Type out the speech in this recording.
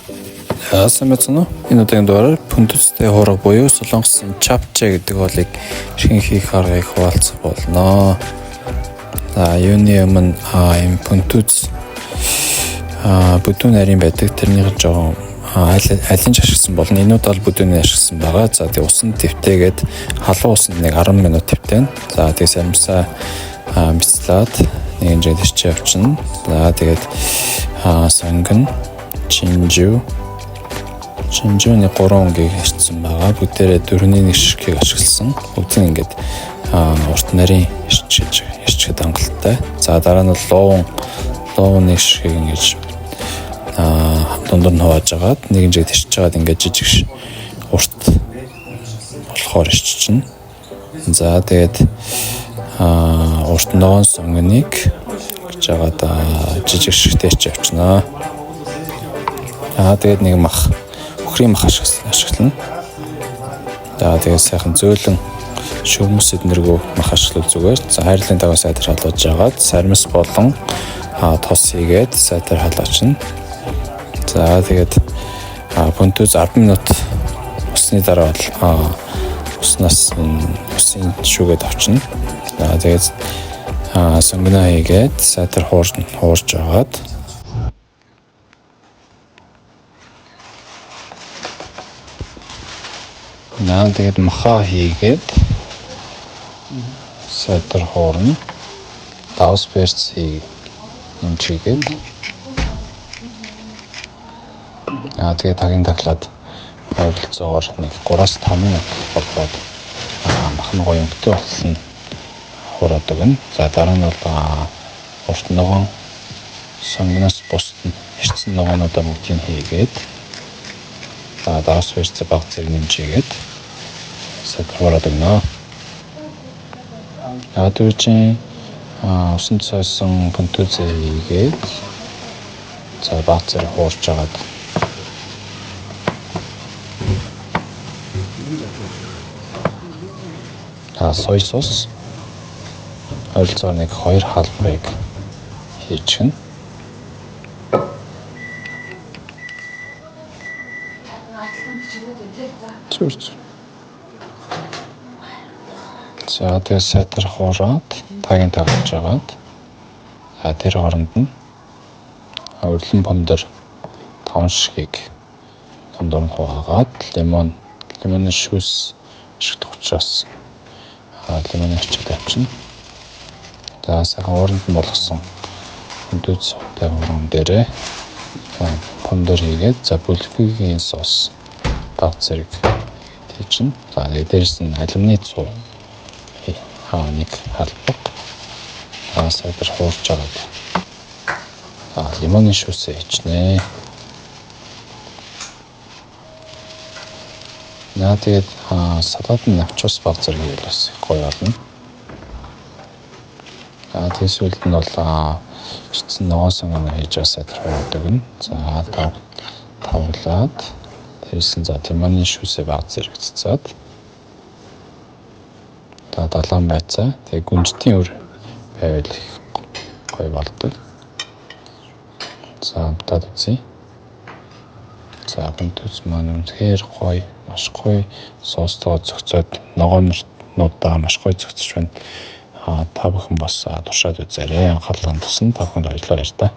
Яасан мэт нь энэ удаагийн дугаараар пүндэстэй хураг буюу солонгосын чапче гэдэг хоолыг шинэ хийх аргыг хуваалцах болно. За юуны өмнө энэ пүндэс бүдүүн нарийн байдаг. Тэрнийг жоохон алин ашигласан болно. Энэ удаа бүдүүний ашигласан байгаа. За тэгээ усан твтэйгээд халуун усанд нэг 10 минут твтэн. За тэгээ сарамсаа бицлаад нэг хэмжээнд ирчээ явчихна. За тэгээд сонгон Шинжүүний 3 өнгийг ирсэн байгаа. Бүгдээрээ 4-1 ширхгийг ашигласан. Бүгдийг ингээд урт нарийн ирчгэд хангалттай. За дараа нь луун нэг ширхгийг ингэж дундуур нь хувааж агаад нэг хэмжээнд ирчиж агаад ингээд жижиг урт болохоор ирччихнэ. За тэгээд урт ногоон сонгоныг гэж агаад жижиг ширхтэй ирч явчихна. Тэгээд нэг өхрийн мах ашиглана. За тэгээд сайхан зөөлөн шүүмс эднэргүү мах ашиглах зүгээр. За хайрлын дагуу сайтар халууж агаад сарамс болон тос хийгээд сайтар халаачна. За тэгээд пүндэс 10 минут усны дараа бол уснаас усын шүүгээд авчна. За тэгээд сонгоно хийгээд сайтар хуурж агаад тэгээд махаа хийгээд сайтар хуурна. Давс перц хийгээд тэгээд тагийн таглаад ойролцоогоор нэг 3-5 минут болоод мах нь гоё өнгөтэй болсон хураад өгнө. За дараа нь бол урт ногоон сонгоноос бусд нь ирсэн ногоонуудаа бүгдийг хийгээд давс перц баг зэрэг нэмжээгээд сайтар хуураад өгнө. Ядуучин усан цайсан пүндэсээ хийгээд баг зэрэг хуурж агаад сой сос ойролцоогоор нэг 2 халбыг хийчихнэ. За тэгээд сайтар хуураад тагийн таглаж агаад тэр хооронд нь урьдчилан помидор 5 ширхгийг дундуур нь хуваагаад лимоны шүүс ашиглах учраас лимоны ашиг тавьчихна. За сайхан ууранд нь болгосон пүндэс тавиуран дээрээ помидор хийгээд бүлгэгийн сос баг зэрэг тийчихнэ. За дээрээс нь алюминий цуу нэг халбаг сайтар хуурж агаад лимоны шүүсээ хийчихнэ. Тэгээд салаатын навчус баг зэрэг хийлээс гоё болно. Тэгээд сүүлд нь бол чицэн ногоон сонгоно хийж сайтар хуураад өгнө. За тавлаад дээрээс нь лимоны шүүсээ баг зэрэг цацаад далайн байцаа тэгээд гүнжтийн үр байвал гоё болдог. За удаад үзье. За пүндэс маань үнэхээр гоё, маш гоё соостойгоо зохицоод ногоонуудаа маш гоё зохицож байна. Та бүхэн бас туршаад үзээрэй. Анхаарлаа тусна. Та бүхэнд баярлалаа.